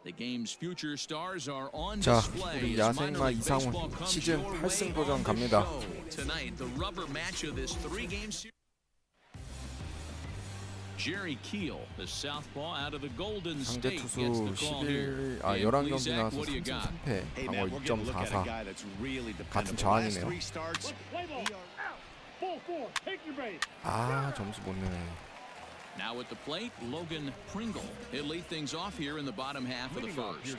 The game's future stars are on 자, display. 우리 야생마 이상훈 시즌 8승 도전 갑니다. Tonight, the rubber match of this three-game series. Jerry Keel, the southpaw out of the Golden 상대 State, 투수 gets the call here. 11경기 나와서 3승 3패, 방어 2.44. 같은 저항이네요. 아, 점수 못 내네. Now at the plate, Logan Pringle. He'll lead things off here in the bottom half of the first.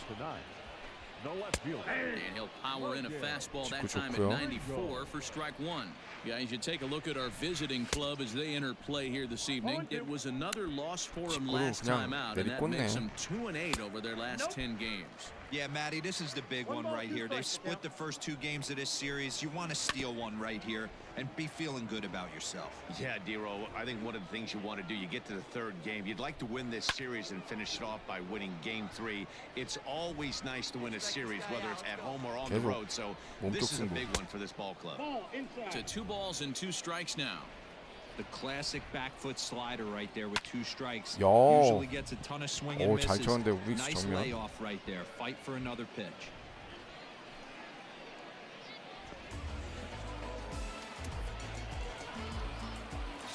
And he'll power in a fastball that time at 94 for strike one. Guys, you take a look at our visiting club as they enter play here this evening. It was another loss for them last time out, and that makes them 2-8 over their last 10 games. Yeah, Matty, this is the big one right here. They've split the first two games of this series. You want to steal one right here and be feeling good about yourself. Yeah, Dero, I think one of the things you want to do, you get to the third game, you'd like to win this series and finish it off by winning game 3. It's always nice to win a series, whether it's at home or on the road. So this is a big one for this ball club. To 2 balls and 2 strikes now. The classic back foot slider right there with 2 strikes. 야. Usually gets a ton of swing and 잘 misses. 쳤는데 우익수 Nice 정면. layoff right there. Fight for another pitch.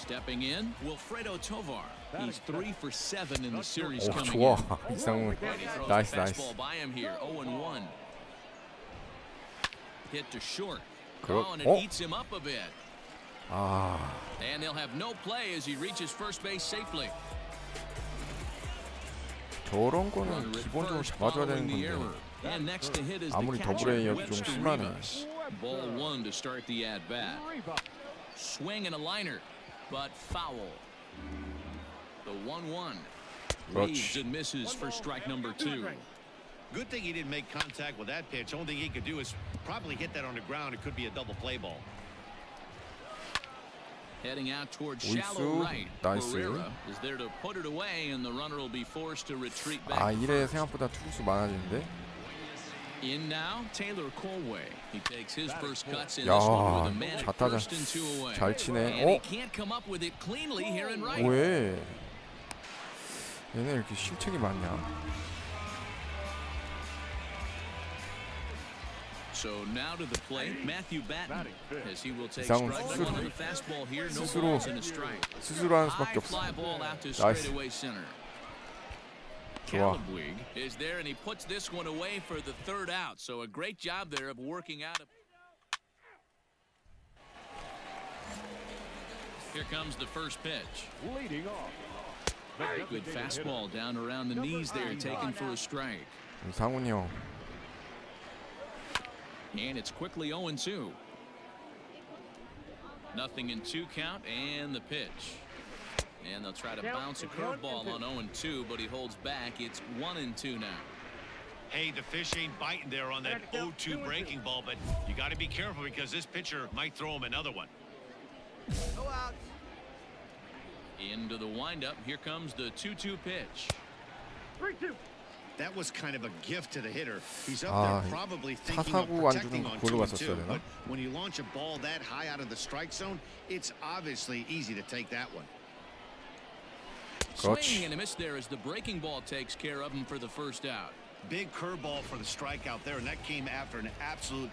Stepping in, Wilfredo Tovar. He's 3 for 7 in the series 오, coming 좋아. in. 이상훈. Throws 나이스, a 나이스. fastball by him here, 0-1. Hit to short. And it eats him up a bit. 아, And they'll have no play as he reaches first base safely. 저런 거는 기본적으로 잡아줘야 되는 건데. And next to hit is 아무리 the 더블A여도 catcher, 좀 Webster 심하네. Rivas. Ball 1 to start the at bat. Swing and a liner, but foul. The 1-1. Reads and misses for strike number 2. Good thing he didn't make contact with that pitch. Only thing he could do is probably hit that on the ground. It could be a double play ball. Heading out towards shallow 우익수, right. 나이스. Pereira is there to put it away, and the runner will be forced to retreat back. 아, 이래 생각보다 투수 많아지는데. In now, Taylor Colway. He takes his first cuts in 야, this one with a man at 좌타자 first and 2 away. 잘 치네. And he can't come up with it cleanly here in right. 왜? 얘네 이렇게 실책이 많냐? So now to the plate, Matthew Batten, as he will take 이상훈 strike one on the fastball here, no balls and a strike. 스스로 하는 High 수밖에 없어. fly ball out to 나이스. straightaway center. 좋아. Calabwig is there, and he puts this one away for the third out. So a great job there of working out. Here comes the first pitch. Leading off. Good fastball down around the knees there, taken for a strike. 상훈이 형. And it's quickly 0-2. Nothing in 2 count, and the pitch. And they'll try to bounce a curveball on 0-2, but he holds back. It's 1-2 now. Hey, the fish ain't biting there on that 0-2 breaking ball, but you got to be careful because this pitcher might throw him another one. Go out. Into the windup. Here comes the 2-2 pitch. 3-2. That was kind of a gift to the hitter. He's up there probably thinking of 타타구 안 protecting 주는 on 골로 2-2. 갔었어야 되나? But when you launch a ball that high out of the strike zone, it's obviously easy to take that one. Swing and a miss there as the breaking ball takes care of him for the first out. Big curveball for the strikeout there, and that came after an absolute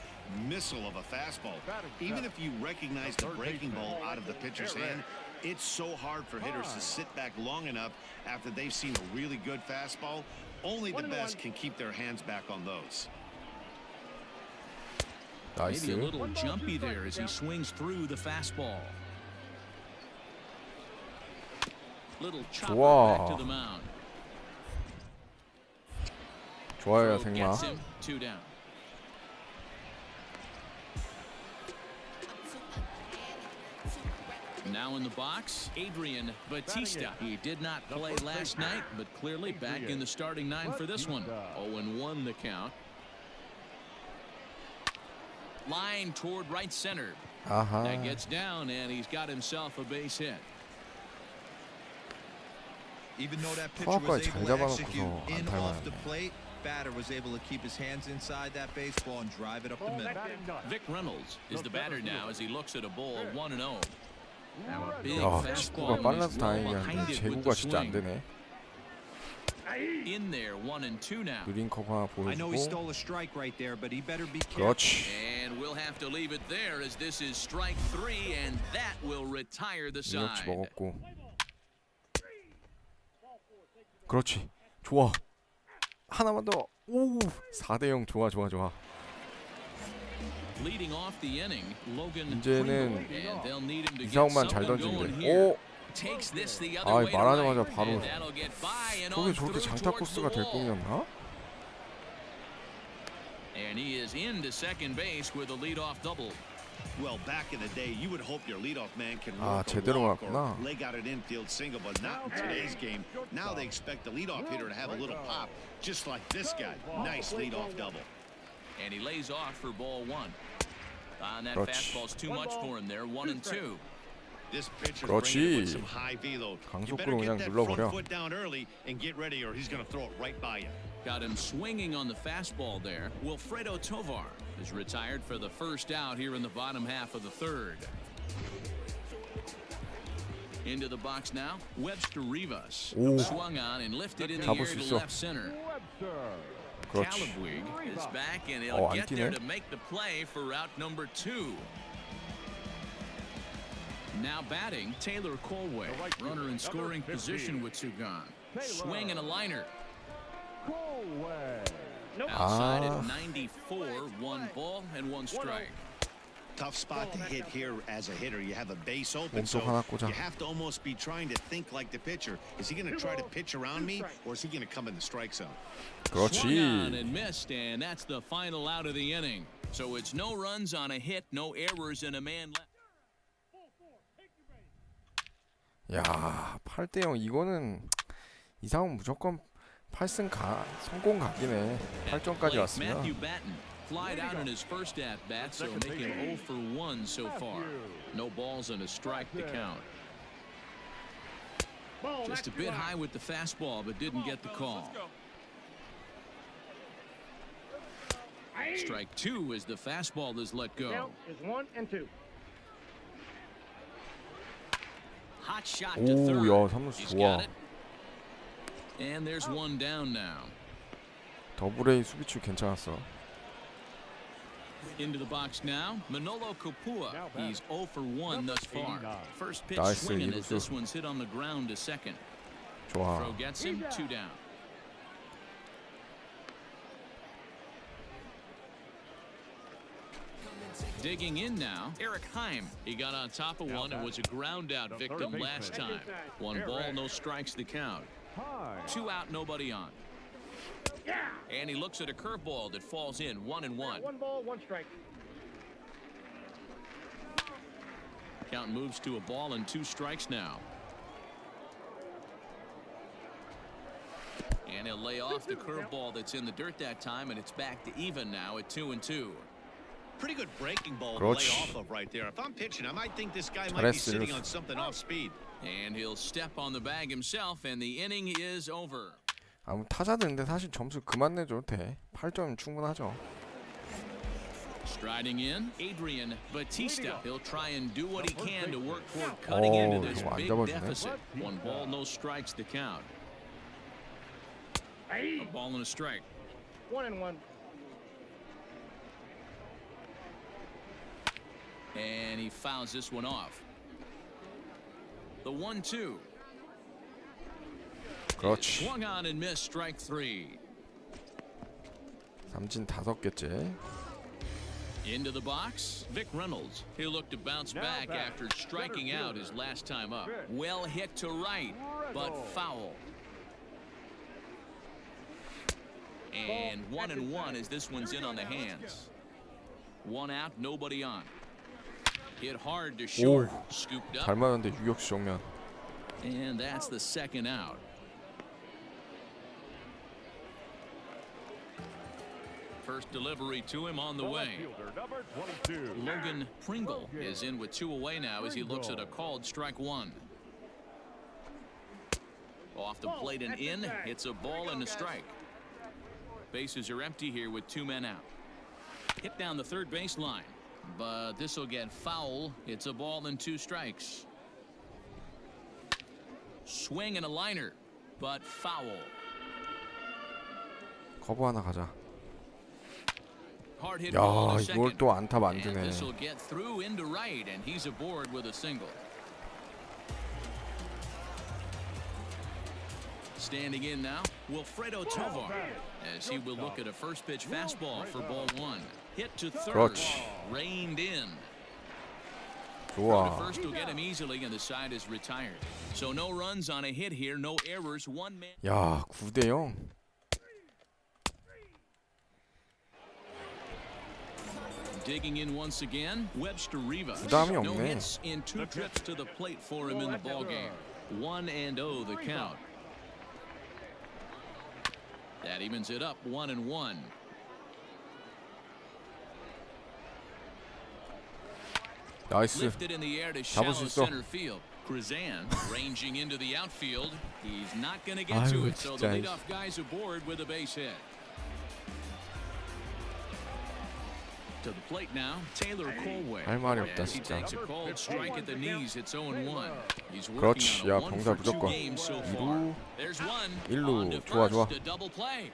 missile of a fastball. Even if you recognize the breaking ball out of the pitcher's hand, it's so hard for hitters to sit back long enough after they've seen a really good fastball. Only the best can keep their hands back on those. Maybe a little jumpy there as he swings through the fastball. Little chopper back to the mound. 좋아요, Gets 생마. him 2 down. Now in the box, Adrian Batista. He did not play last night, but clearly back in the starting 9 for this one. 0-1 the count. Line toward right center. 아하. That gets down, and he's got himself a base hit. Even though that pitcher was 잘 able to execute 잡아놓고서 in 안타를 off the 맞았네. plate, batter was able to keep his hands inside that baseball and drive it up the middle. Vic Reynolds is the batter now as he looks at a ball 1-0. Now a big 야, fastball 직구가 when he's 빨라서 well 다행이었는데 behind it with 제구가 the 진짜 안 swing. 되네. In there, 1-2 now. 느린 커버 하나 I know he 보여주고. stole a strike right there, but he better be careful. 그렇지. And we'll have to leave it there as this is strike 3, and that will retire the 능력치 side. 먹었고. 그렇지. 좋아. 하나만 더. 오, 4대0 좋아. Leading off the inning, Logan 이제는 and they'll need him to get 이상훈만 잘 something going 던지는데. here. 오, Takes this the other 아, way to 말하자마자 right, 바로 and that'll get by and 저게 on 저렇게 through 장타 towards the 코스가 될 wall. 공이었나? And he is into second base with a leadoff double. Well, back in the day, you would hope your leadoff man can 아, work a 제대로 walk or 맞구나. leg out an infield single, but not in today's game. Now they expect the leadoff hitter to have a little pop, just like this guy. Nice leadoff double. And he lays off for ball 1. And that 그렇지. fastball's too much for him there, 1-2. This pitcher's 그렇지. bringing it with some high velo. You better 강속구로 get 그냥 that 눌러버려. front foot down early and get ready, or he's going to throw it right by you. Got him swinging on the fastball there. Wilfredo Tovar is retired for the first out here in the bottom half of the third. Into the box now, Webster Rivas. 오. Swung on and lifted in the 잡을 air 수 to 있어. left center. 그렇지. Calabwig is back and he'll 안 get there 뛰네. to make the play for route number 2. Now batting, Taylor Colway. Runner in scoring position with two gone. Swing and a liner. Outside at 94, 1 ball and 1 strike. Tough spot to hit here as a hitter. You have a base open, so 몸쪽 하나 꽂아. you have to almost be trying to think like the pitcher. Is he going to try to pitch around me, or is he going to come in the strike zone? Swung on 그렇지. and missed, and that's the final out of the inning. So it's no runs on a hit, no errors, and a man left. 야, 8대0 이거는 이상은 무조건 8승 성공 각이네. 8점까지 왔으면. Matthew Batten flied out in his first at bat, so make him 0 for 1 so far. No balls and a strike to count. Just a bit high with the fastball, but didn't get the call. Strike 2 as the fastball is let go. Is 1-2. Hot shot to 오, third. 야, 삼루수 He's 좋아. got it. And there's one down now. 더블A 수비추 괜찮았어. Into the box now, Manolo Kopua. He's 0 for 1 thus far. First pitch 나이스, swinging as 이루수. this one's hit on the ground to second. 좋아. Throw gets him, 2 down. Digging in now, Eric Heim. He got on top of one and was a ground out victim last time. 1 ball, no strikes to count. 2 out, nobody on. And he looks at a curveball that falls in, 1-1. 1 ball, 1 strike. Count moves to a ball and 2 strikes now. And he'll lay off the curveball that's in the dirt that time, and it's back to even now at 2-2. Pretty good breaking ball to lay 그렇지. off of right there. If I'm pitching, I might think this guy might be 잘했어, sitting 이루수. on something off speed. And he'll step on the bag himself, and the inning is over. 아무 타자들인데 사실 점수 그만 내줘도 돼. 8점 충분하죠. Striding in, Adrian Batista. He'll try and do what he can to work toward cutting into this 이거 안 big 잡아주네. deficit. 1 ball, no strikes to count. A ball and a strike. 1-1. And he fouls this one off. The 1-2. 그렇지. Swung on and missed, strike 3. 삼진 5개째. Into the box, Vic Reynolds. He'll look to bounce back after striking out his last time up. Well hit to right, but foul. And 1-1 as this one's in on the hands. 1 out, nobody on. Hit hard to short, scooped 잘 up, 맞았는데 유격수 정면. and that's the second out. First delivery to him on the way. Number 22. Logan Pringle is in with 2 away now as he looks at a called strike 1. Off the plate and in, it's a ball and a strike. Bases are empty here with 2 men out. Hit down the third baseline, but this will get foul. It's a ball and 2 strikes. Swing and a liner, but foul. 커브 하나 가자. Hard hit 야, ball to 이걸 second. 또 안타 And 만드네. this will get through into right, and he's aboard with a single. Standing in now, Wilfredo Tovar, as he will look at a first pitch fastball for ball one. Hit to third, 그렇지. reined in. 좋아. The first will get him easily, and the side is retired. So no runs on a hit here, no errors, one man. 야, 9대0. Digging in once again, Webster Rivas. 부담이 No 없네. hits in 2 trips to the plate for him in the ballgame. 1-0 the count. That evens it up 1-1. 나이스. Lifted in the air to 잡을 shallow 수 있어. center field. Krizan ranging into the outfield. He's not going to get 아유, to it, so the 진짜. leadoff guy's aboard with a base hit. To the plate now, Taylor Colway. 할 말이 없다, As he 진짜. takes a cold strike at the knees, it's 0-1. He's working 그렇지. on 야, a 1 병살 for 2 무조건. games so 2루. far. There's one. 1루. On to 좋아, 좋아. first, a double play.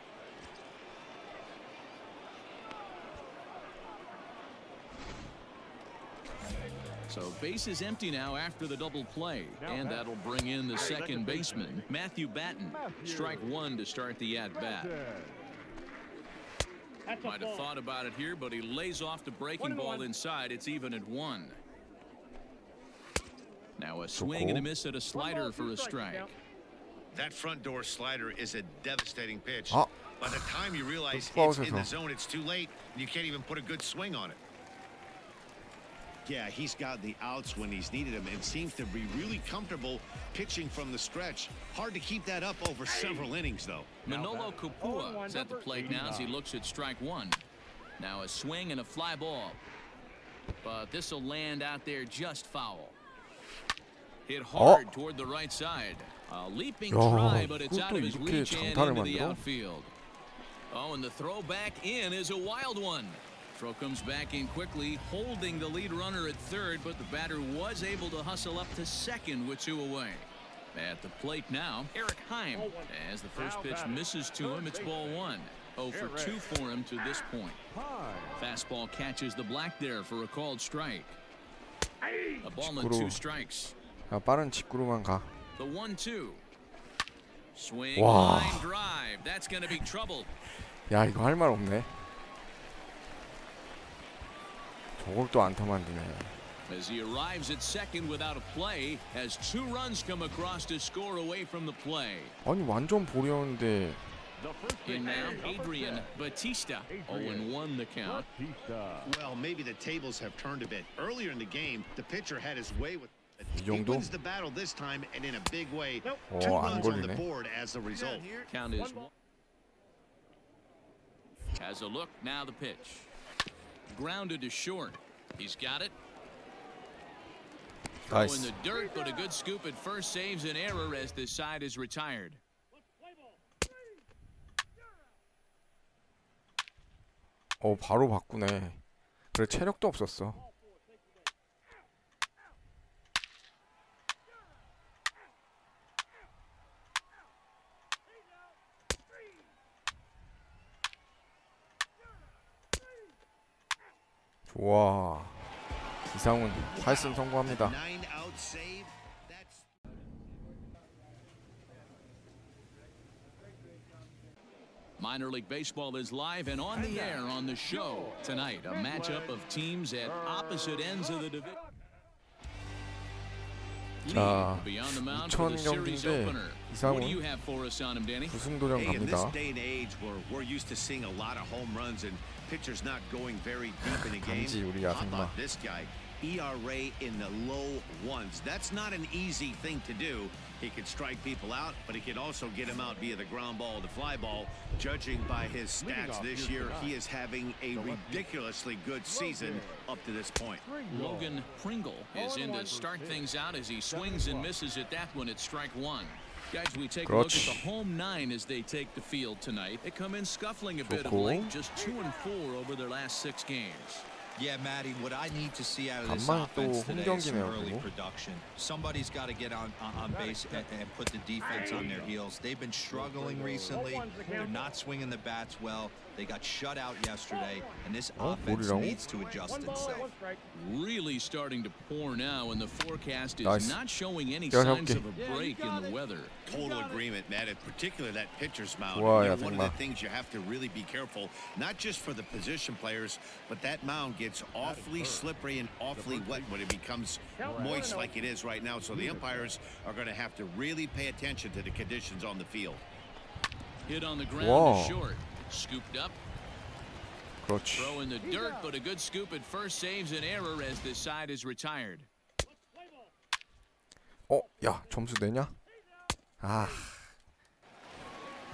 So base is empty now after the double play, and that'll bring in the second baseman, Matthew Batten. Strike one to start the at-bat. Might have thought about it here, but he lays off the breaking ball inside. It's even at 1. Now a swing and a miss at a slider for a strike. That front door slider is a devastating pitch. 아. By the time you realize 또 it's in 파울에서. the zone, it's too late, and you can't even put a good swing on it. Yeah, he's got the outs when he's needed them and seems to be really comfortable pitching from the stretch. Hard to keep that up over several innings, though. Manolo Kapua is at the plate now as he looks at strike one. Now a swing and a fly ball. But this will land out there just foul. Hit hard toward the right side. A leaping 야, try, but it's out 그것도 of his 이렇게 reach and 장타를 into the 만들어? outfield. Oh, and the throw back in is a wild one. Throw comes back in quickly, holding the lead runner at third, but the batter was able to hustle up to second with 2 away. At the plate now, Eric Heim. As the first pitch misses to him, it's ball 1. 0 for 2 for him to this point. Fastball catches the black there for a called strike. A ball and 2 strikes. 야, 빠른 직구로만 가. The 1-2. Swing, 와. line drive. That's going to be trouble. 야, 이거 할 말 없네. 저걸 또 안타 만드네. As he arrives at second without a play, as 2 runs come across to score away from the play. 아니, 완전 볼이었는데. In now, Adrian Batista. 0-1 the count. Well, maybe the tables have turned a bit. Earlier in the game, the pitcher had his way with it. 이 He 정도? wins the battle this time and in a big way. 2 안 runs on the 걸리네. board as a result. Count is 1. Has a look, now the pitch. Grounded to short. He's got it. Throw in 나이스. the dirt, but a good scoop at first saves an error as this side is retired. 바로 바꾸네. 그래, 체력도 없었어. 좋아. 이상훈 8승 성공합니다. 9-out save. That's Minor League Baseball is live and on the air on the show tonight. A matchup of teams at opposite ends of the division. 자, Beyond the mound for the 2000 series 경기인데 opener. What do you 이상훈 have for us on him, Danny? 부승도전 Hey, in this 갑니다. day and age where we're used to seeing a lot of home runs and pitchers not going very deep in a game, 단지 우리 how 야생마. about this guy? ERA in the low 1s. That's not an easy thing to do. He could strike people out, but he could also get them out via the ground ball, the fly ball. Judging by his stats this year, he is having a ridiculously good season up to this point. Logan Pringle is in to start things out as he swings and misses at that one at strike 1. Guys, we take a look at the home 9 as they take the field tonight. They come in scuffling a bit of 좋고. late, just 2-4 over their last 6 games. Yeah, Matty, what I need to see out of this 간만에 또 offense today is some 홈경기네요. early 그리고. production. Somebody's got to get on base and put the defense on their heels. They've been struggling recently. They're not swinging the bats well. They got shut out yesterday, and this offense 뭐라고? needs to adjust itself. Really starting to pour now, and the forecast is Nice. not showing any Yeah, signs okay. of a break in the weather. Total agreement, Matt. In particular, that pitcher's mound. Wow, You know, yeah, one of think the things you have to really be careful, not just for the position players, but that mound gets awfully slippery and awfully wet when it becomes moist like it is right now. So the umpires are going to have to really pay attention to the conditions on the field. Hit on the ground Wow. is short. Scooped up. 그렇지. Throw in the dirt, but a good scoop at first saves an error as the side is retired. 야, 점수 내냐? 아.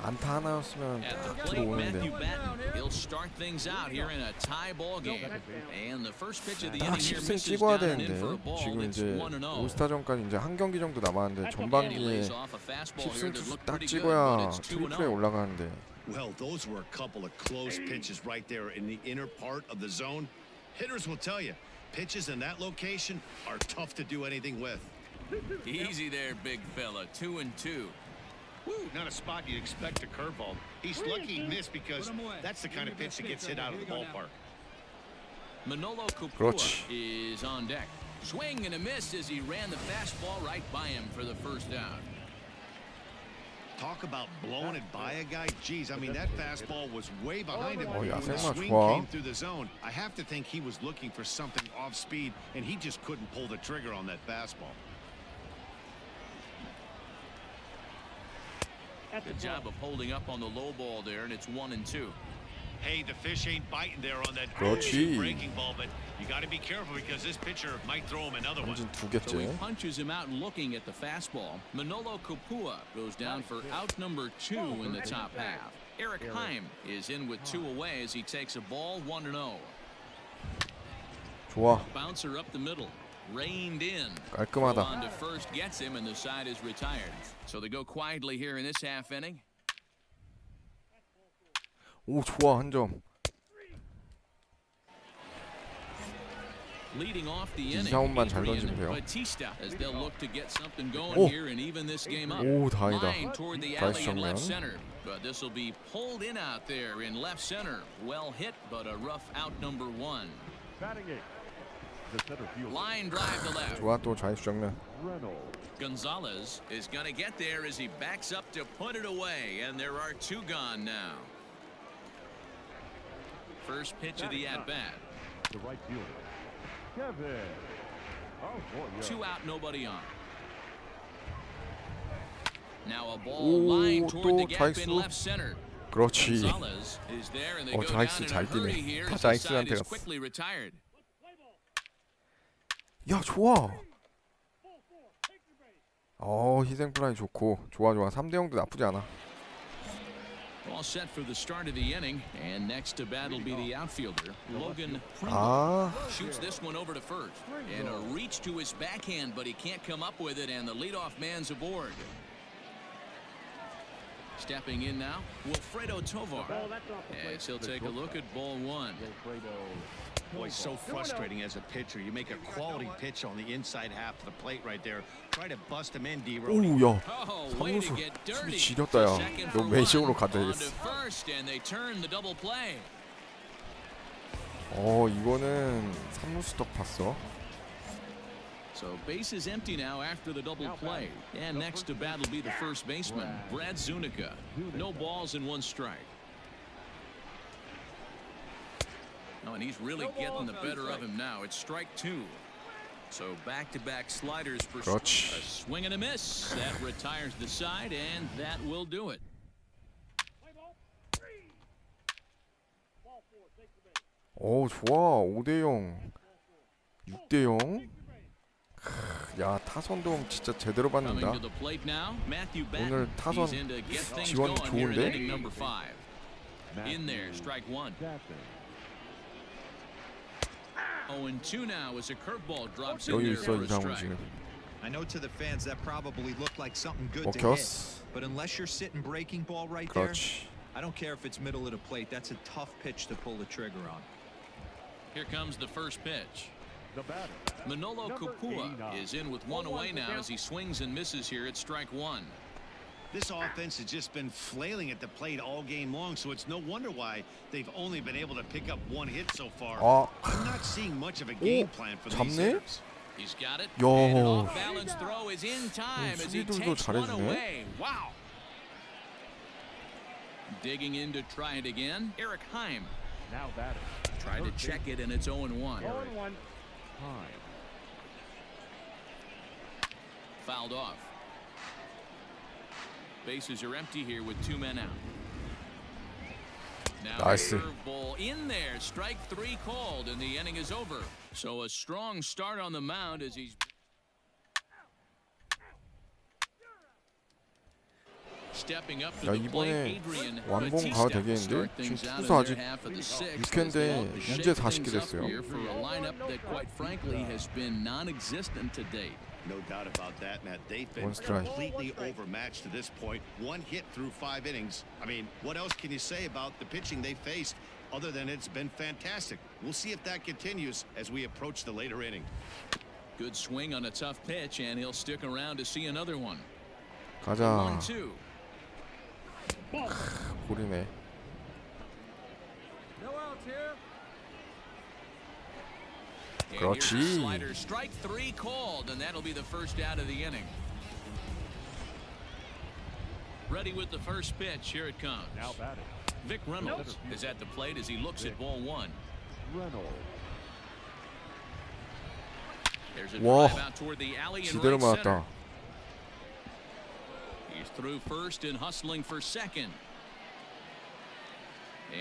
안타 하나였으면 At the 딱 plate, Matthew 들어오는데. Batten. He'll start things out here in a tie ball game. And the first pitch of the 딱 inning here 10승 misses 찍어야 down and in 되는데 for a ball. 지금 It's 이제 1-0. 올스타전까지 이제 한 경기 정도 남았는데 And he 전반기에 lays off a fastball here 10승 that 투수 looked 딱 pretty good, 찍어야 but it's 트리플에 2-0. 올라가는데. Well, those were a couple of close pitches right there in the inner part of the zone. Hitters will tell you, pitches in that location are tough to do anything with. Easy there, big fella. 2-2. Woo, not a spot you'd expect a curveball. He's lucky he missed because that's the kind of pitch that gets hit out of the ballpark. Manolo Kupua 그렇지. is on deck. Swing and a miss as he ran the fastball right by him for the first out. Talk about blowing it by a guy. Geez, I mean, that fastball was way behind him. 야, When the 생각 swing 좋아. came through the zone, I have to think he was looking for something off speed, and he just couldn't pull the trigger on that fastball. Good job of holding up on the low ball there, and it's 1-2. Hey, the fish ain't biting there on that 그렇지. breaking ball, but you got to be careful because this pitcher might throw him another one. 한진 두 So he 개째. punches him out looking at the fastball. Manolo Kupua goes down for out number 2 in the top half. Eric Heim is in with 2 away as he takes a ball 1-0. 좋아. Bouncer up the middle. Reined in. 깔끔하다. On to first gets him, and the side is retired. So they go quietly here in this half inning. 오, 좋아. 한 점. Leading off the inning, 이상훈만 잘 Adrian 던지면 돼요. Batista, as they'll look to get something going 오. here and even this game up. 오, 다행이다. Line toward the 다시 alley in left 정면. center, but this will be pulled in out there in left center. Well hit, but a rough out number 1. Batting eight. The center fielder. Line drive to left. 좋아, 또 좌익수 정면. Reynolds. Gonzalez is going to get there as he backs up to put it away, and there are 2 gone now. First pitch of the at-bat. The right fielder. Kevin. Oh, boy, yeah. 2 out, nobody on. Now a ball 오, lined toward the 또 gap in 좌익수. left center. 그렇지. Gonzalez is there, and they go down 좌익수 in a 잘 hurry 뛰네. here 다 as the side 좌익수한테 is 갔어. quickly retired. 야, 좋아. 희생플라이 좋고. 좋아. 3대 0도 나쁘지 않아. All set for the start of the inning, and next to bat will be the outfielder, Logan Pringle. 아, Shoots this one over to first, and a reach to his backhand, but he can't come up with it, and the leadoff man's aboard. Stepping in now, Wilfredo Tovar, as he'll take a look at ball 1. Boy, so frustrating as a pitcher. You make a quality pitch on the inside half of the plate right there. Try to bust him in, D-Row. 오, 야. Oh, way to 삼루수 get dirty. 수비 지렸다, 야. Second 너 for 매직으로 one. 가야 On to 되겠어. first, and they turn the double play. 이거는 3루수 떡 봤어. So base is empty now after the double play. And next to bat will be the first baseman, Brad Zunica. No balls and 1 strike. Oh, and he's really getting the better of him now. It's strike 2. So back-to-back sliders for a 그렇지. swing and a miss. That retires the side, and that will do it. 좋아. 5대 0. 6대 0. 야, 타선도 진짜 제대로 Coming 받는다. to the plate now, Matthew Batten. 오늘 타선 He's in to get things 지원 going here in 좋은데? inning number 5. In there, strike 1. 0-2 now as a curveball drops in 여유 there 있어, for a 이상훈 strike. 지금. I know to the fans that probably looked like something good to hit, 먹혔어. but unless you're sitting breaking ball right there, 그렇지. I don't care if it's middle of the plate. That's a tough pitch to pull the trigger on. Here comes the first pitch. The batter, Manolo number Kupua 89. is in with one away now as he swings and misses here at strike one. This offense has just been flailing at the plate all game long, so it's no wonder why they've only been able to pick up one hit so far. I'm not seeing much of a game plan for these hitters. He's got it. 야, And an off-balance throw is in time as he 수비들도 takes one 잘해주네. away. Wow. Digging in to try it again. Eric Heim Now batter. tried to check it, and it's 0-1. 0-1. Time. Fouled off. Bases are empty here with 2 men out. Now Nice. curveball in there. Strike 3 called, and the inning is over. So a strong start on the mound as he's stepping up to 야, the plate. 이번에 Adrian 완봉 Batista 가도 will 되겠는데? start 지금 things out in 투수 their 아직 half of the 6th 6회인데 as they look to 현재 shake 40개 things up 됐어요. here for a lineup that, quite frankly, has been non-existent to date. No doubt about that, Matt. They've been One strike. completely overmatched to this point. 1 hit through 5 innings. I mean, what else can you say about the pitching they faced other than it's been fantastic? We'll see if that continues as we approach the later inning. Good swing on a tough pitch, and he'll stick around to see another one. 가자. 1-2. 볼이네. And 그렇지. here's a slider. Strike 3 called, and that'll be the first out of the inning. Ready with the first pitch. Here it comes. Now batting. Vic Reynolds is at the plate as he looks at ball 1. Reynolds. There's a 와, drive out toward the alley and 지대로 right center. 맞았다. He's through first and hustling for second.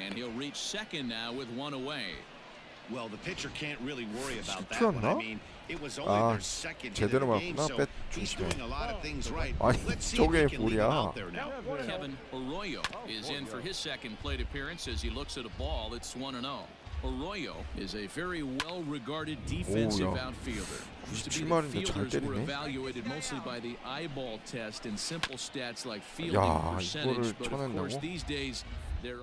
And he'll reach second now with 1 away. Well, the pitcher can't really worry about that one. I mean, it was only 아, their second hit 제대로 of the game, 맞구나. so 뺏 he's 조심해. doing a lot of things right. 아니, Let's see if 저게 he can leave him 볼이야. out there now. Kevin Arroyo is in for his second plate appearance as he looks at a ball. It's 1-0. Arroyo is a very well-regarded defensive outfielder. Used to be that 97마리인데 잘 fielders were 때리네. evaluated mostly by the eyeball test and simple stats like fielding 야, percentage. 이거를 But of course, 쳐낸다고? these days they're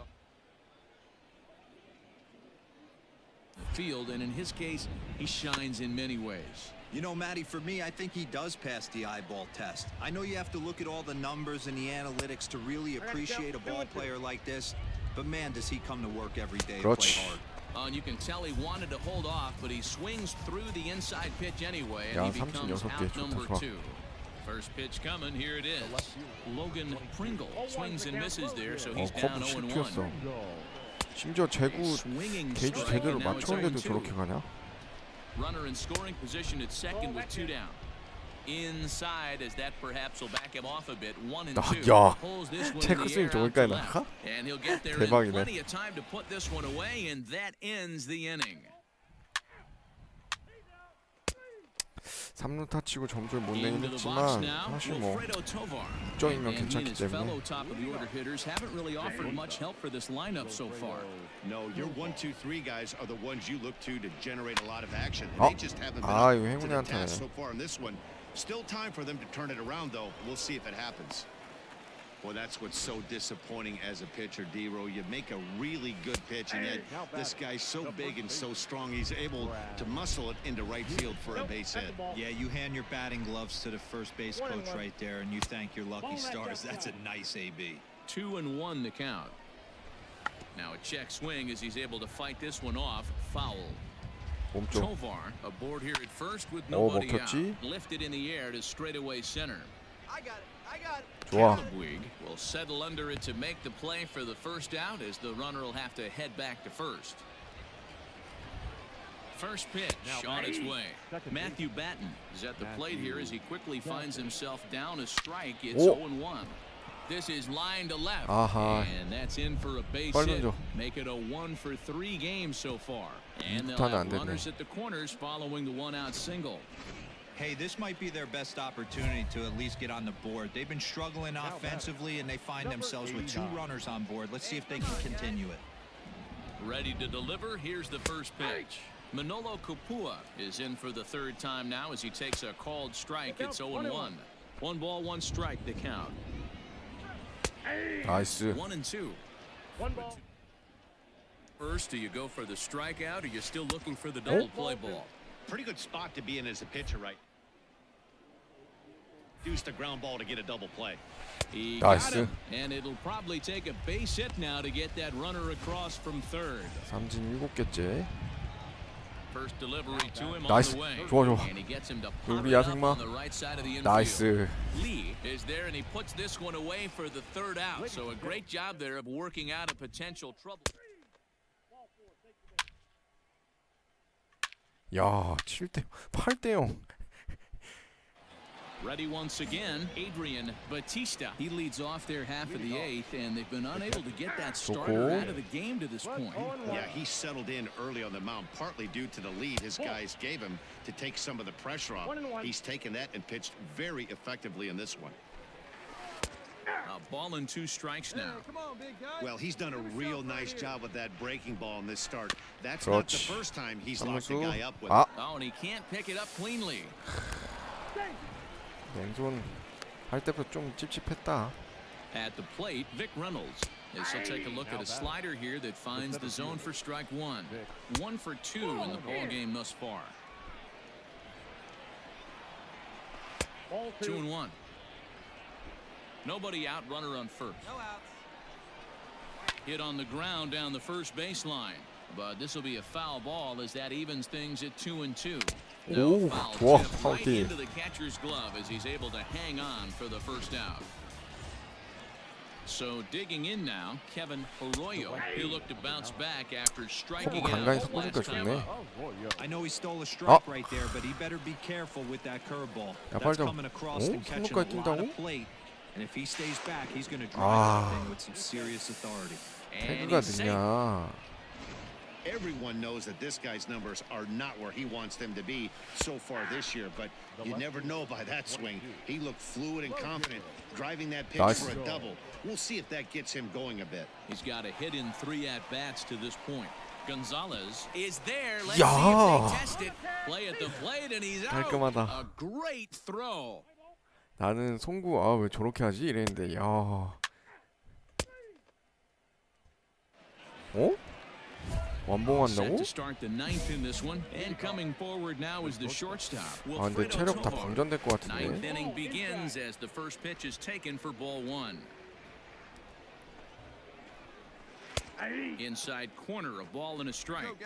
field, and in his case, he shines in many ways. You know, Matty, for me, I think he does pass the eyeball test. I know you have to look at all the numbers and the analytics to really appreciate a ball player like this, but man, does he come to work every day and play 그렇지. hard. And you can tell he wanted to hold off, but he swings through the inside pitch anyway, and 야, he becomes 36개 out 좋다, number 좋아. 2. First pitch coming, here it is. Logan Pringle swings and misses there, so he's down 커브 0-1. 튀었어. 심지어 제구 Swinging 게이지 strike, 제대로 and now it's 맞췄는데도 0-2. 저렇게 가냐? Runner in scoring position at second with 2 down. Inside, as that perhaps will back him off a bit. 1-2. 야, Pulls this one in 체크 the 스윙 air out to 저기까지 left. 나가? And he'll get there in 대박이네. plenty of time to put this one away, and that ends the inning. 3루타 치고 점수를 못 내긴 Into the box 했지만 now, 사실 뭐 Wilfredo Tovar. 6점이면 And he and 괜찮기 his fellow 때문에 top of the order hitters haven't really offered much help for this lineup so far. No, your 1, 2, 3 guys are the ones you look to generate a lot of action. And 어? they just haven't been 아, up 이거 to the 행운의 task 한타네. so far in this one. Still time for them to turn it around, though. We'll see if it happens. Well, that's what's so disappointing as a pitcher, D-Row. You make a really good pitch, and yet this guy's so big and so strong, he's able to muscle it into right field for a base hit. Yeah, you hand your batting gloves to the first base coach right there, and you thank your lucky stars. That's a nice AB. 2-1 the count. Now a check swing as he's able to fight this one off. Foul. 몸쪽. Tovar aboard here at first with nobody out. 먹혔지? Lifted in the air to straightaway center. I got it. I got it. 좋아. Calabwig will settle under it to make the play for the first out as the runner will have to head back to first. First pitch on its way. Matthew Batten is at the plate here as he quickly finds himself down a strike. It's 0-1. This is line to left. 아하. And that's in for a base 빨리 hit. 던져. Make it a 1 for 3 games so far. And they'll 이부터는 have 안 됐네. runners at the corners following the 1-out single. Hey, this might be their best opportunity to at least get on the board. They've been struggling offensively, and they find themselves with 2 runners on board. Let's see if they can continue it. Ready to deliver. Here's the first pitch. Manolo Kupua is in for the 3rd time now as he takes a called strike. It's 0-1. 1 ball, 1 strike, the count. 나이스. 1-2. 1 ball. First, do you go for the strikeout, or you're still looking for the double play ball? Pretty good spot to be in as a pitcher, right? Use the ground ball to get a double play. He got him, and it'll probably take a base hit now to get that runner across from third. 삼진 7개째. First delivery to him on 나이스. the way. 좋아 좋아. And he gets him to pop 우리 it up 야생마. on the right side of the infield. 나이스. Lee is there, and he puts this one away for the third out. So a great job there of working out a potential trouble. 야, 7대 8대 0. Ready once again, Adrian Batista. He leads off their half of the eighth, and they've been unable to get that starter out of the game to this point. Yeah, he settled in early on the mound, partly due to the lead his guys gave him to take some of the pressure off. He's taken that and pitched very effectively in this one. A ball and 2 strikes now. Well, he's done a real nice job with that breaking ball in this start. That's not the first time he's locked a guy up with it. Oh, and he can't pick it up cleanly. 왼손 할 때부터 좀 찝찝했다. At the plate, Vic Reynolds. As he'll take a look at a slider here that finds the zone for strike 1. 1 for 2 in the ball game thus far. 2-1. Nobody out, runner on first. No outs. Hit on the ground down the first baseline, but this will be a foul ball as that evens things at 2-2. No foul 좋아. tip right into the catcher's glove as he's able to hang on for the first out. So digging in now, Kevin Arroyo. He'll look to bounce back after striking out last time up. I know he stole a strike right there, but he better be careful with that curveball. That's coming across and catching a lot of plate. And if he stays back, he's going to drive that thing with some serious authority. 태그가 느냐. Everyone knows that this guy's numbers are not where he wants them to be so far this year, but you never know by that swing. He looked fluid and confident, driving that pitch for a double. We'll see if that gets him going a bit. He's got a hit in 3 at-bats to this point. Gonzalez is there. Let's see if they test it. Play at the plate, and he's out. 깔끔하다. A great throw. 나는 송구 왜 저렇게 하지 이랬는데 야. 어? 완봉한다고? 아 근데 체력 다 방전될 것 같은데. Ninth inning begins as the first pitch is taken for ball 1. Inside corner, a ball and a strike.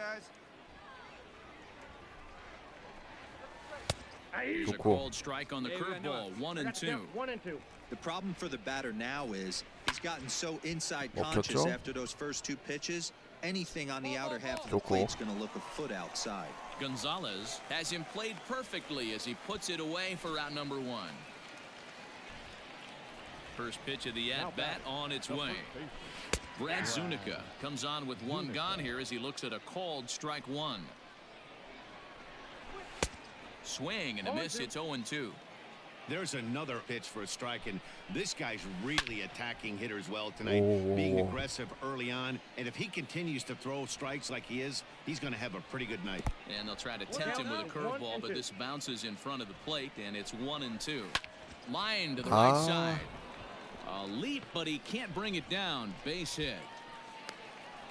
Here's a called strike on the curveball, 1-2. The problem for the batter now is he's gotten so inside conscious after those first 2 pitches. Anything on the outer half of the plate is going to look a foot outside. Gonzalez has him played perfectly as he puts it away for out number 1. First pitch of the at-bat on its way. Brad Zunica comes on with 1 gone here as he looks at a called strike 1. Swing and a miss. It's 0-2. There's another pitch for a strike, and this guy's really attacking hitters well tonight, being aggressive early on. And if he continues to throw strikes like he is, he's going to have a pretty good night. And they'll try to tempt him with a curveball, but this bounces in front of the plate, and it's 1-2. Line to the right side. A leap, but he can't bring it down. Base hit.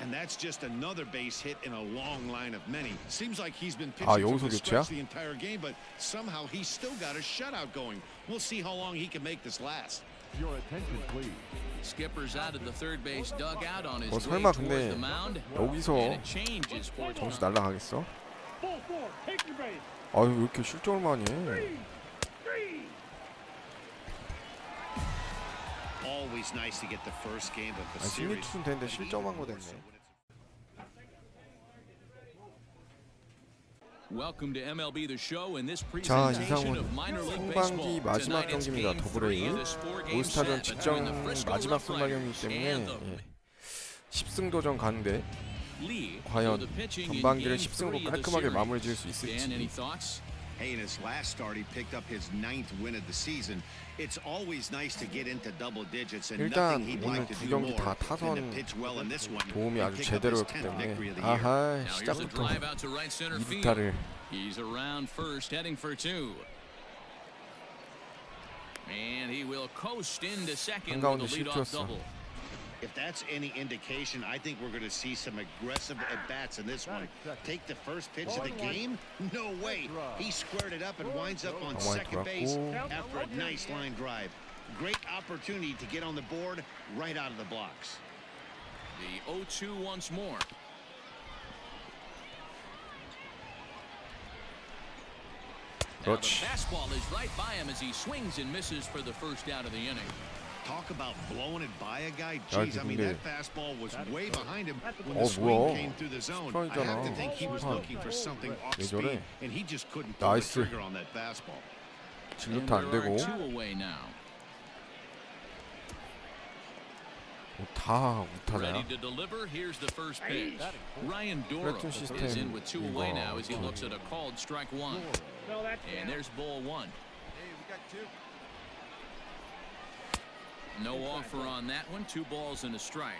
And that's just another base hit in a long line of many. Seems like he's been pitching from the stretch the entire game, but somehow he's still got a shutout going. We'll see how long he can make this last. Your attention, please. Skipper's out of the third base dugout on his way 설마 towards 근데 the mound. 여기서 And it changes for 점수 날라가겠어? 아유 왜 이렇게 실점을 많이 해? Always nice to get the first game of the 승리 series. 투수는 되는데 실점한 거 됐네. Welcome to MLB The Show in this 자, presentation 이상훈 of minor league 상반기 baseball. 마지막 Tonight it's 경기입니다. game 더블A 3 of the 4-game 올스타전 set between the 직전 Frisco 마지막 Rough 선발경이기 Riders 때문에 and the 10승 도전 가는데 Lee. 과연 So the pitching in 전반기를 game 10승으로 3 of the 깔끔하게 series. 마무리 지을 수 Dan, any 있을지. thoughts? Hey, in his last start, he picked up his 9th win of the season. It's always nice to get into double digits, and 일단 nothing he'd 오늘 like to 두 do 경기 다 more than to 타선 pitch well in this one. 도움이 and 아주 pick up his 제대로였기 10th victory of 때문에 the year. 아하 Now here's a 시작부터 drive out to right center field. 2루타를 He's around first, heading for 2. And he will coast into second with 한가운데 a leadoff 실투였어. double. If that's any indication, I think we're going to see some aggressive at-bats in this one. Take the first pitch of the game? No way. He squared it up and winds up on second base after a nice line drive. Great opportunity to get on the board right out of the blocks. The 0-2 once more. Now the fastball is right by him as he swings and misses for the first out of the inning. Talk about blowing it by a guy. Jeez, I mean, that fastball was way behind him when the swing came through the zone. I have to think he was looking for something off speed, and he just couldn't pull the trigger on that fastball. And there are 2 away now. Ready to deliver. Here's the first pitch. Ryan Doro is in with 2 away now as he looks at a called strike 1. And there's ball 1. No offer on that one. 2 balls and a strike.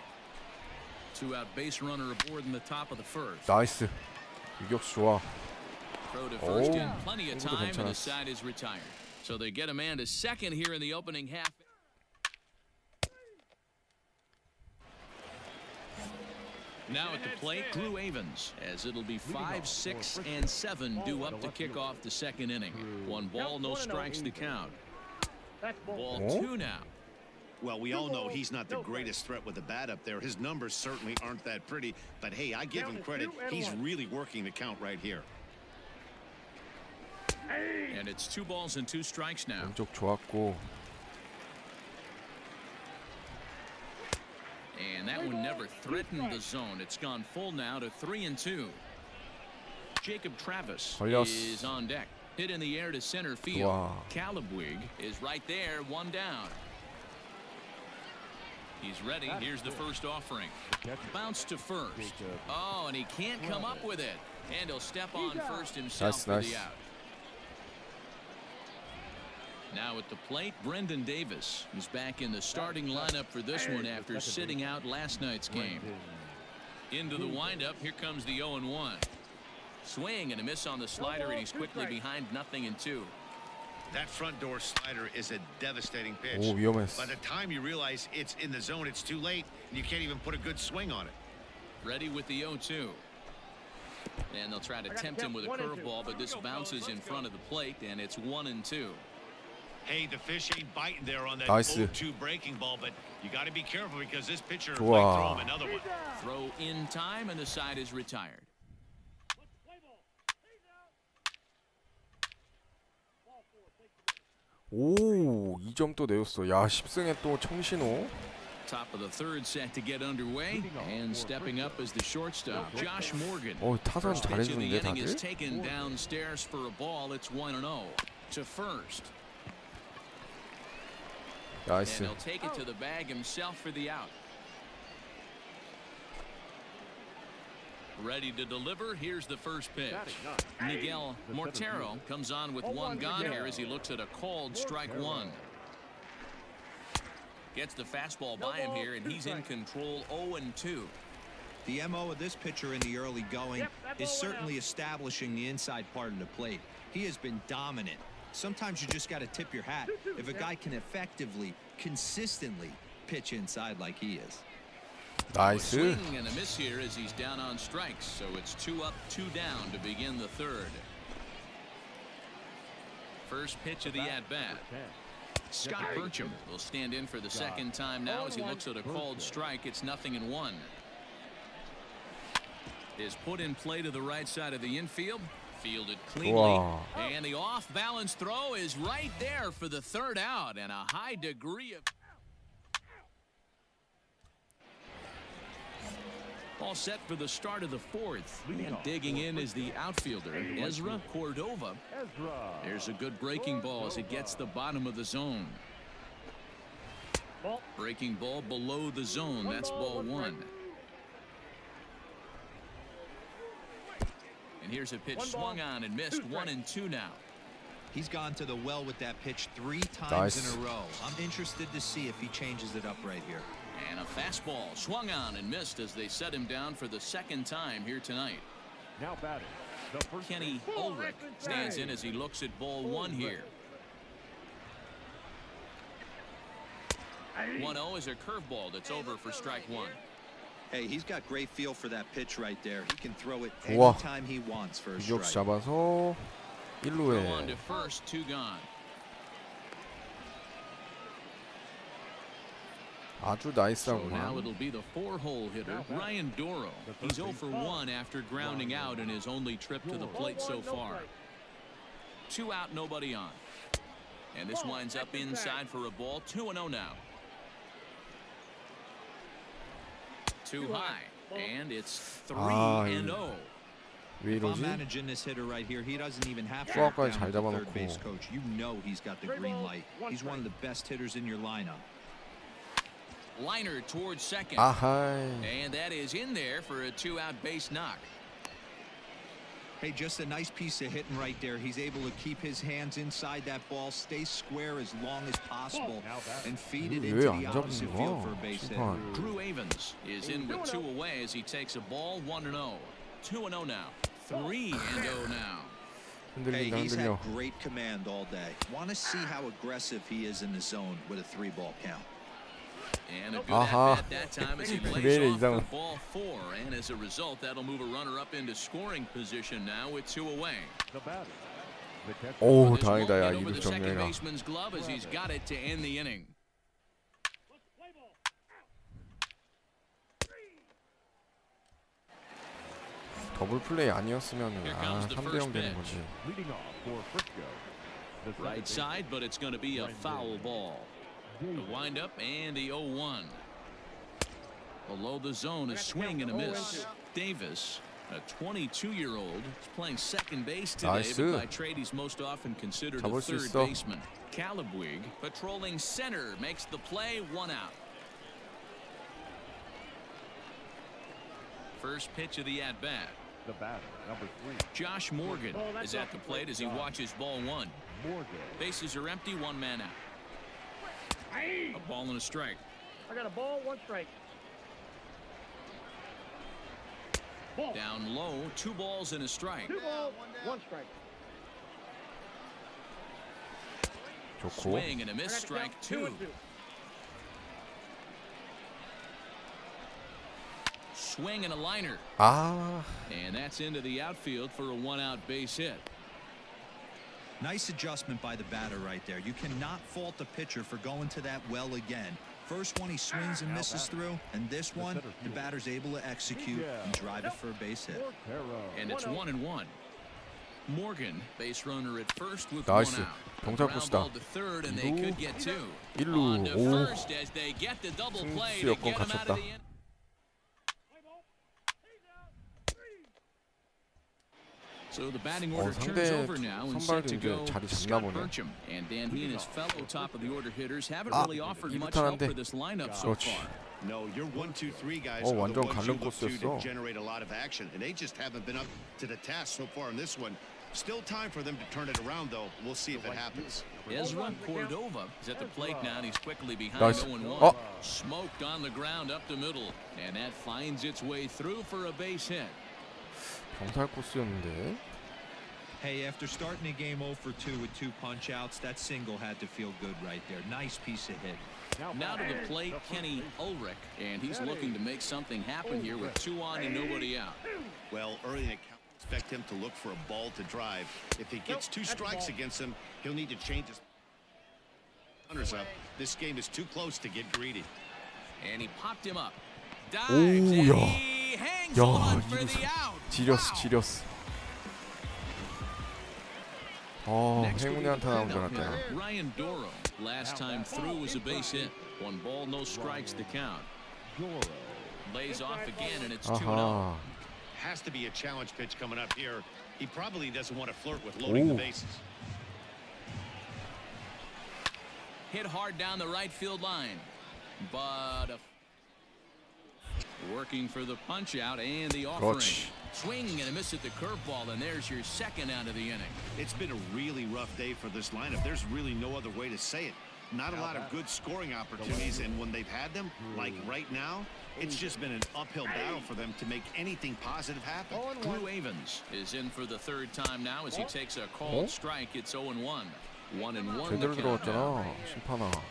2-out base runner aboard in the top of the first. 나이스. 유격수 좋아. Throw to first in plenty of time, and the side is retired. So they get a man to second here in the opening half. Now at the plate, Drew Avens, as it'll be 5, 6, and 7 due up to kick off the second inning. 1 ball, no strikes to count. Ball 2 now. Well, we all know he's not the greatest threat with the bat up there. His numbers certainly aren't that pretty. But, hey, I give him credit. He's really working the count right here. And it's 2 balls and 2 strikes now. 왼쪽 좋았고. And that one never threatened the zone. It's gone full now to 3-2. Jacob Travis is on deck. Hit in the air to center field. Calabwig is right there, 1 down. He's ready. Here's the first offering. Bounce to first. Oh, and he can't come up with it. And he'll step on first himself for the out. Now at the plate, Brendan Davis, who's back in the starting lineup for this one after sitting out last night's game. Into the windup, here comes the 0-1. Swing and a miss on the slider, and he's quickly behind 0-2. That front door slider is a devastating pitch. 오, 위험했어. By the time you realize it's in the zone, it's too late, and you can't even put a good swing on it. Ready with the 0-2. And they'll try to tempt him with a curveball, but this bounces in front of the plate, and it's 1-2. Hey, the fish ain't biting there on that 0-2 breaking ball, but you got to be careful because this pitcher might throw him another one. Throw in time, and the side is retired. 오, 2점 또 내줬어. 야, 10승에 또 청신호. Top of the third set to get underway, and stepping up as the shortstop, Josh Morgan. 타선 잘해주는데 dating is 다들. taken downstairs for a ball. It's 1-0 to first. 나이스. And he'll take it to the bag himself for the out. Ready to deliver. Here's the first pitch. Miguel Mortero comes on with 1 gone here as he looks at a called strike 1. Gets the fastball by him here, and he's in control. 0-2. The MO of this pitcher in the early going is certainly establishing the inside part of the plate. He has been dominant. Sometimes you just got to tip your hat if a guy can effectively, consistently pitch inside like he is. 나이스. Swing and a miss here as he's down on strikes, so it's 2 up, 2 down to begin the third. First pitch of the at-bat. Scott Burcham will stand in for the second time now as he looks at a called strike. It's 0-1. Is put in play to the right side of the infield. Fielded cleanly. And the off-balance throw is right there for the third out, and a high degree of... All set for the start of the fourth. And digging in is the outfielder, Ezra Cordova. There's a good breaking ball as it gets the bottom of the zone. Breaking ball below the zone. That's ball 1. And here's a pitch swung on and missed. 1-2 now. He's gone to the well with that pitch 3 times in a row. I'm interested to see if he changes it up right here. And a fastball swung on and missed as they set him down for the second time here tonight. Now batting. Kenny Ulrich stands in as he looks at ball 1 here. 1-0 is a curveball that's over for strike one. Hey, he's got great feel for that pitch right there. He can throw it 우와. anytime he wants for a 유격수 strike. 잡아서 Throw on 1루에 to first, 2 gone. 아주 So now 나이스하구만. it'll be the 4-hole hitter, Ryan Doro. He's 0 for 1 after grounding out in his only trip to the plate so far. 2 out, nobody on. And this winds up inside for a ball. 2-0 now. Too high, and it's 3-0. 왜 If I'm 이러지? managing this hitter right here, he doesn't even have to 수학까지 look 잘 down at the 잡아놓고. third base coach. You know he's got the green light. He's one of the best hitters in your lineup. Liner towards second. 아하이. And that is in there for a 2-out base knock. Hey, just a nice piece of hitting right there. He's able to keep his hands inside that ball, stay square as long as possible, and feed it into 왜 the 안 opposite 잡는 field for a 거야? base hit. 심판. Drew Avens is in with 2 away as he takes a ball. 1-0. 2-0 now. 3-0 now. Hey, 흔들린다 he's 흔들려. had great command all day. Want to see how aggressive he is in the zone with a 3-ball count. And a good 아하. at-bat that time as he 왜 lays 이래, off for 이상은. ball 4. And as a result, that'll move a runner up into scoring position now with 2 away. The batter. The catcher. 오 This won't 다행이다. 야 get over 이륙 the second 정리해라. baseman's glove as he's got it to end the inning. 더블 플레이 아니었으면 Here 아 comes the 3대0 first 되는 pitch. 거지. Leading off for Frisco. The second Right baseman, side, but it's going to be a foul ball. The windup and the 0-1. Below the zone, a swing and a miss. Davis, a 22-year-old, is playing second base today, 나이스. but by trade he's most often considered a 잡을 수 third 있어. baseman. Calabwig patrolling center makes the play. 1 out. First pitch of the at-bat. the batter, number 3. Josh Morgan is at the plate as he watches ball 1. Morgan. Bases are empty, 1 man out. A ball and a strike. I got a ball, 1 strike. Ball. Down low, 2 balls and a strike. 2 balls, 1 strike. 좋고. Swing and a miss, I got strike down 2 2. and 2. Swing and a liner. 아 And that's into the outfield for a 1-out base hit. Nice adjustment by the batter right there. You cannot fault the pitcher for going to that well again. First one he swings and misses through, and this one the batter's able to execute and drive it for a base hit. Terrell. And it's 1-1. Morgan, base runner at first with 나이스. 1 out. 병살 Ground 코스다. ball to third, and they could get 2. 1루. On to 오. first as they get the double play 승수 to 여건 get him out 갖췄다. of the inning. So the batting order turns 상대 over now and set 선발도 to 이제 go 자리 잡나 Scott 보네. Burcham. And Dan, he and his fellow top of the order hitters haven't 아, really offered much 이부터 help 한데. for this lineup so 그렇지. far. No, your 1, 2, 3 guys are the 완전 ones you 갈른 look to 코스였어. generate a lot of action, and they just haven't been up to the task so far in this one. Still time for them to turn it around, though. We'll see if it happens. Ezra Cordova is at the plate now, and he's quickly behind 나이스. 0-1. Smoked on the ground up the middle, and that finds its way through for a base hit. 병살 코스였는데. Hey, after starting the game 0 for 2 with 2 punch-outs, that single had to feel good right there. Nice piece of hit. Now to the plate, Kenny Ulrich, and he's looking to make something happen here with 2 on and nobody out. Well, early in the count, expect him to look for a ball to drive. If he gets 2 strikes against him, he'll need to change his runners up. This game is too close to get greedy. And he popped him up. Dives, 오, and 야. he hangs 야, on for 이거 the out. 지렸어 지렸어. Next will be 행운의 the 한타 나온 줄 cleanup 알았다. hitter, Ryan Doro. Last time through was a base hit. 1 ball, no strikes to count. Doro. Lays off again, and it's 2-0. 아하. Has to be a challenge pitch coming up here. He probably doesn't want to flirt with loading the Ooh. bases. Hit hard down the right field line. But working for the punch out and the offering. 그렇지. Swing and a miss at the curveball, and there's your 2nd out of the inning. It's been a really rough day for this lineup. There's really no other way to say it. Not a lot of good scoring opportunities, and when they've had them, like right now, it's just been an uphill battle for them to make anything positive happen. Drew Avens is in for the 3rd time now as he takes a called strike. It's 0-1. 1-1 the 제대로 count now. 들어갔잖아 심판아.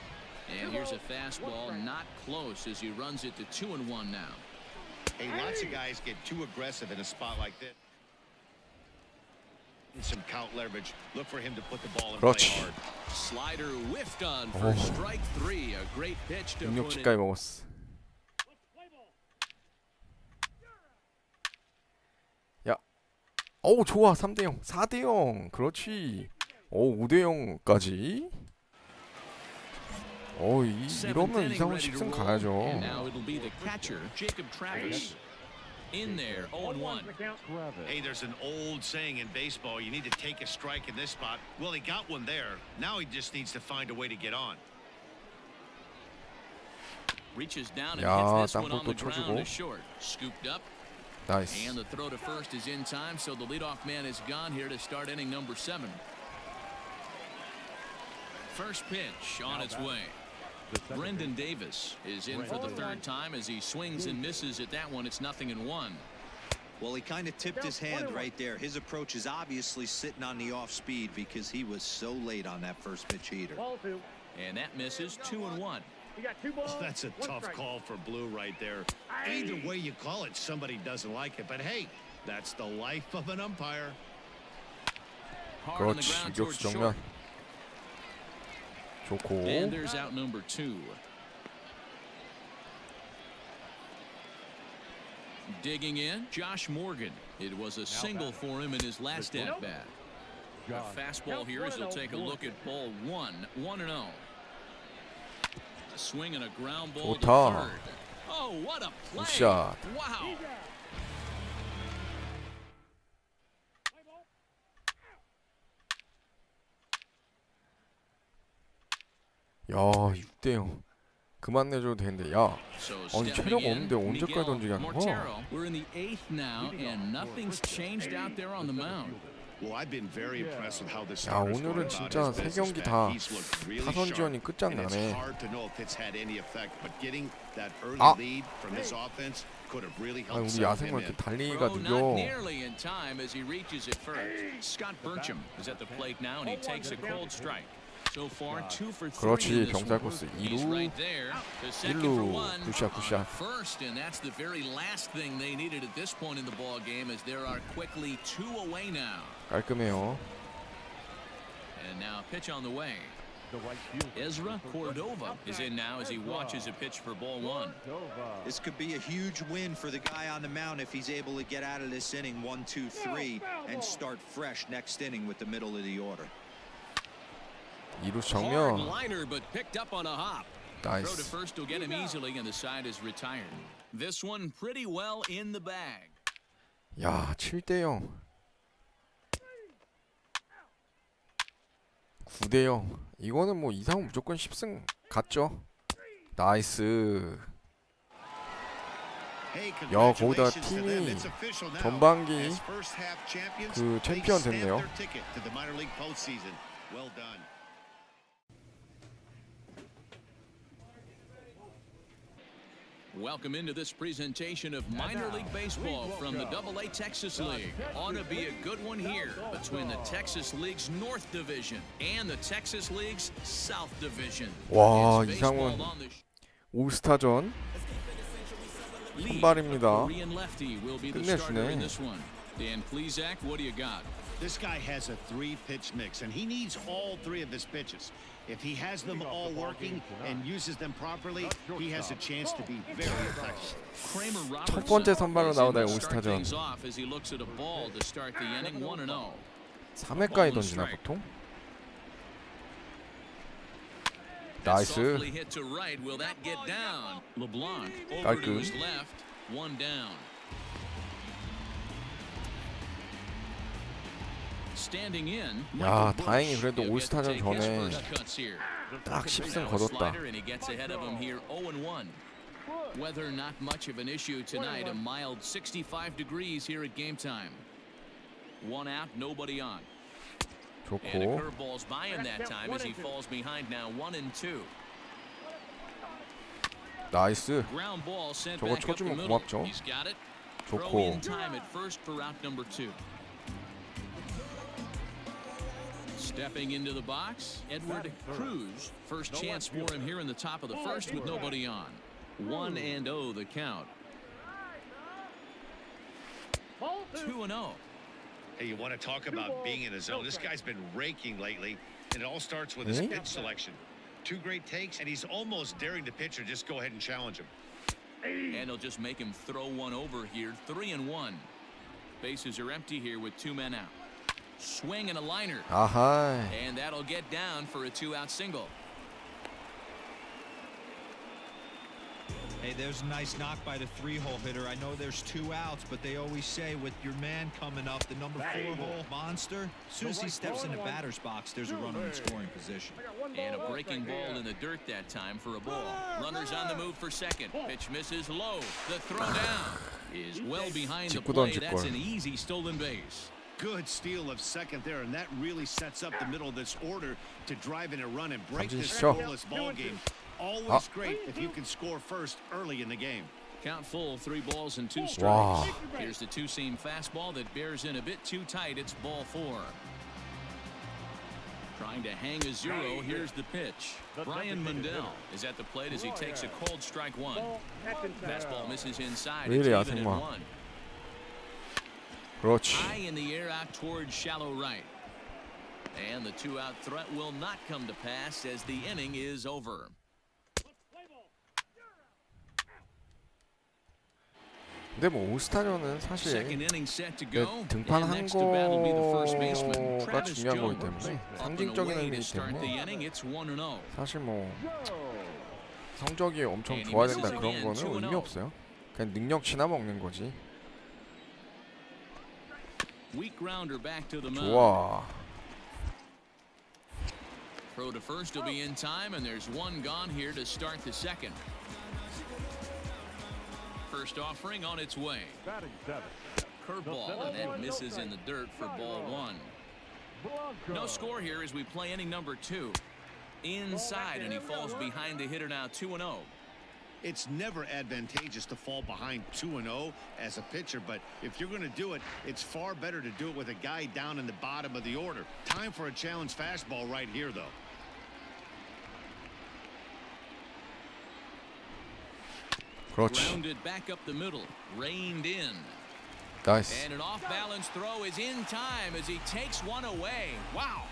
And here's a fastball not close as he runs it to 2-1 now. Hey, lots of guys get too aggressive in a spot like this. Some count leverage. Look for him to put the ball in play hard. Slider whiffed on for strike 3. A great pitch to put it. 6까지 먹었어. 야, 오 좋아. 3대0, 4대0. 그렇지. 오 5대0까지. 오 이러면 이상훈 10승 가야죠. And now it'll be the catcher, Jacob Travis. In there, 0-1. Hey, there's an old saying in baseball, you need to take a strike in this spot. Well, he got one there. Now he just needs to find a way to get on. Reaches down and hits this one on the ground to short. Scooped up. 나이스. And the throw to first is in time, so the leadoff man is gone here to start inning number 7. First pitch on its way. Brendan Davis is in for the third time as he swings and misses at that one. It's 0-1. Well, he kind of tipped his hand right there. His approach is obviously sitting on the off speed because he was so late on that first pitch heater. And that misses 2-1. Oh, that's a tough call for Blue right there. Either way you call it, somebody doesn't like it. But hey, that's the life of an umpire. Hard on the ground towards short. 좋고. And there's out number 2. Digging in, Josh Morgan. It was a single for him in his last at-bat. A fastball here as he'll take a look at ball 1. 1-0. A swing and a ground ball to third. Oh, what a play. 굿샷. Wow. 야 6대0 그만 내줘도 되는데 야 아니 체력 없는데 언제까지 던지게 하는 거야? We're in the 8th now and nothing's changed out there on the mound. Well, I've been very impressed with how this 야 오늘은 진짜 3경기 다 타선 지원이 끝장나네. 아니 우리 야생만 이렇게 달리기가 느려. 그렇지 병살 코스 2루 1루 굿샷 굿샷. First, and that's the very last thing they needed at this point in the ball game as there are quickly 2 away now. 깔끔해요. And now pitch on the way. Ezra Cordova is in now as he watches a pitch for ball 1. This could be a huge win for the guy on the mound if he's able to get out of this inning 1, 2, 3 and start fresh next inning with the middle of the order. 2루 정면. Throw to first will get him easily and the side is retired. This one pretty well in the bag. 야 7대0 9대0 이거는 뭐 이상은 무조건 10승 갔죠. 나이스. 야 거기다 팀이 전반기 그 챔피언 됐네요. Welcome into this presentation of minor league baseball from the AA Texas League. Ought to be a good one here between the Texas League's North Division and the Texas League's South Division. 와 이상훈 올스타전 선발입니다. 끝내주네. Dan Plesac, what do you got? This guy has a 3-pitch mix and he needs all 3 of his pitches. If he has them all working and uses them properly, he has a chance to be very effective. 첫 번째 선발로 나오다 올스타전. 3회까지 던지나 보통? 나이스. 깔끔. 야 다행히 그래도 올스타전 전에 딱 10승 거뒀다. Weather not much of an issue tonight. A mild 65 degrees here at game time. 1 out, nobody on. 좋고. And a curveball's by him that time as he falls behind now 1-2. 나이스. Ground ball sent 저거 back up the 쳐주면 middle. 고맙죠. He's got it. 좋고. Throw in time at first for out number 2. Stepping into the box, Edward Cruz. First chance for him here in the top of the first with nobody on. 1-0 the count. 2-0. Hey, you want to talk about being in a zone? This guy's been raking lately, and it all starts with his pitch selection. 2 great takes, and he's almost daring the pitcher just go ahead and challenge him. And he'll just make him throw one over here. 3-1. Bases are empty here with 2 men out. Swing and a liner. And that'll get down for a 2-out single. Hey, there's a nice knock by the 3-hole hitter. I know there's 2 outs, but they always say with your man coming up, the number 4-hole monster, as soon as he steps in the batter's box, there's a runner in scoring position. And a breaking ball in the dirt that time for a ball. Runners on the move for second. Pitch misses low. The throw down is well behind the plate. That's an easy stolen base. Good steal of second there, and that really sets up the middle of this order to drive in a run and break this scoreless ball game. Always great if you can score first early in the game. Count full, 3 balls and 2 strikes. Here's the 2-seam fastball that bears in a bit too tight. It's ball 4. Trying to hang a 0. Here's the pitch. Brian Mundell is at the plate as he takes a cold strike 1. Fastball misses inside. It's even at 1. High in the air out towards shallow right. And the 2-out threat will not come to pass as the inning is over. 근데 뭐 올스타전은 사실 등판한 거가 중요한 거기 때문에 상징적인 의미이기 때문에 사실 뭐 성적이 엄청 좋아야 된다 그런 거는 의미 없어요. 그냥 능력치나 먹는 거지. 좋아. Throw to first will be in time, and there's 1 gone here to start the second. First offering on its way. Curveball, and that misses in the dirt for ball 1. No score here as we play inning number 2. Inside, and he falls behind the hitter now. 2-0. It's never advantageous to fall behind 2-0 as a pitcher, but if you're going to do it, it's far better to do it with a guy down in the bottom of the order. Time for a challenge fastball right here, though. Grounded back up the middle, reined in. Nice. And an off-balance throw is in time as he takes one away. Wow.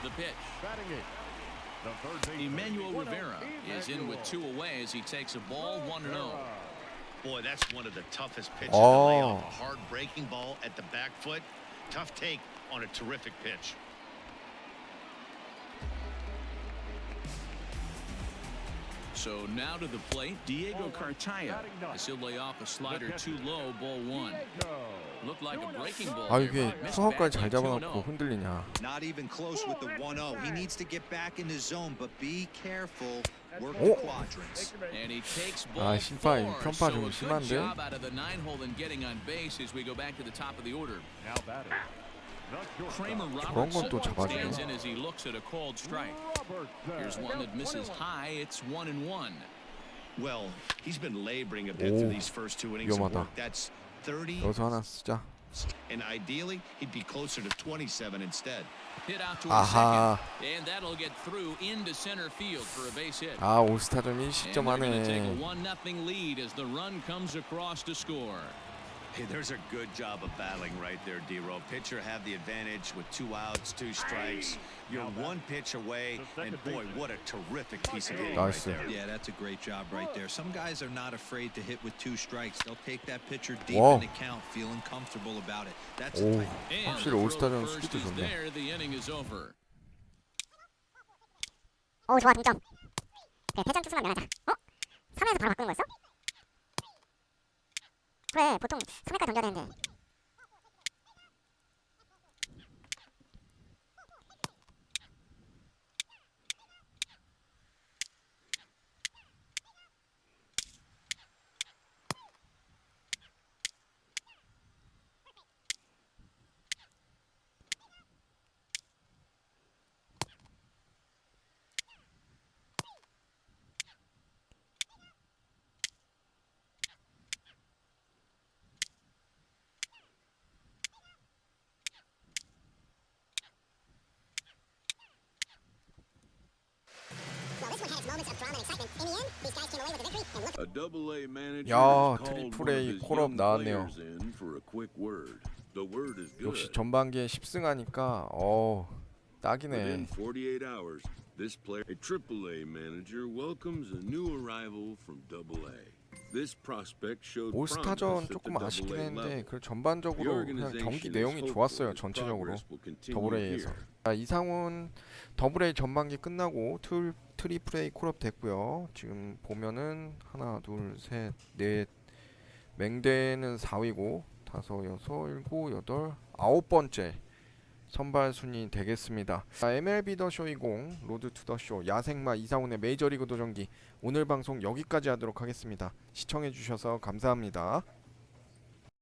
The pitch. Emmanuel Rivera is in with 2 away as he takes a ball 1-0. Boy, that's one of the toughest pitches to lay off. A hard breaking ball at the back foot. Tough take on a terrific pitch. So now to the plate, Diego Cartaya. As he'll lay off a slider too low, ball 1. Looked like a breaking ball. 아 이게 투아웃까지 잘 잡아놓고 흔들리냐. Not even close with the 1-0. He needs to get back in the zone, but be careful. Work the quadrants. And he takes ball 아 심판 4. 편파 좀 So a good 심한데. job out of the 9-hole and getting on base as we go back to the top of the order. Kramer Robertson stands in as he looks at a called strike. Here's one that misses high. It's 1-1. Well, he's been laboring a bit through these first 2 innings of work. That's 30. 여기서 하나 쓰자. And ideally, he'd be closer to 27 instead. Hit out towards second, and that'll get through into center field for a base hit. 아 올스타전이 And they're 시점하네. going to take a 1-0 lead as the run comes across to score. Hey, there's a good job of battling right there, D-Row. Pitcher have the advantage with 2 outs, 2 strikes. You're 1 pitch away, and boy, what a terrific piece of hitting right there. Yeah, that's a great job right there. Some guys are not afraid to hit with 2 strikes. They'll take that pitcher deep in the count, feeling comfortable about it. That's the type. 확실히 올스타전 수비도 좋네. There, the inning is over. 좋아 동점. 그래 패전 투수만 면하자. 3에서 바로 바꾸는 거였어? 그래 보통 3회까지 던져야 되는데. 야, 트리플 A 콜업 나왔네요. 역시 전반기에 10승하니까 딱이네. This player, a AAA manager, welcomes a new arrival from AA. This prospect showed 올스타전 조금 아쉽긴 했는데 그 전반적으로 그냥 경기 내용이 좋았어요. 전체적으로 더블A에서. 이상훈 더블A 전반기 끝나고 트리플 A 콜업 됐고요. 지금 보면은 하나, 둘, 셋, 넷 맹대는 4위고 5, 6, 7, 8, 9번째 선발 순위 되겠습니다. MLB 더 쇼 20 로드 투 더 쇼 야생마 이상훈의 메이저리그 도전기 오늘 방송 여기까지 하도록 하겠습니다. 시청해주셔서 감사합니다.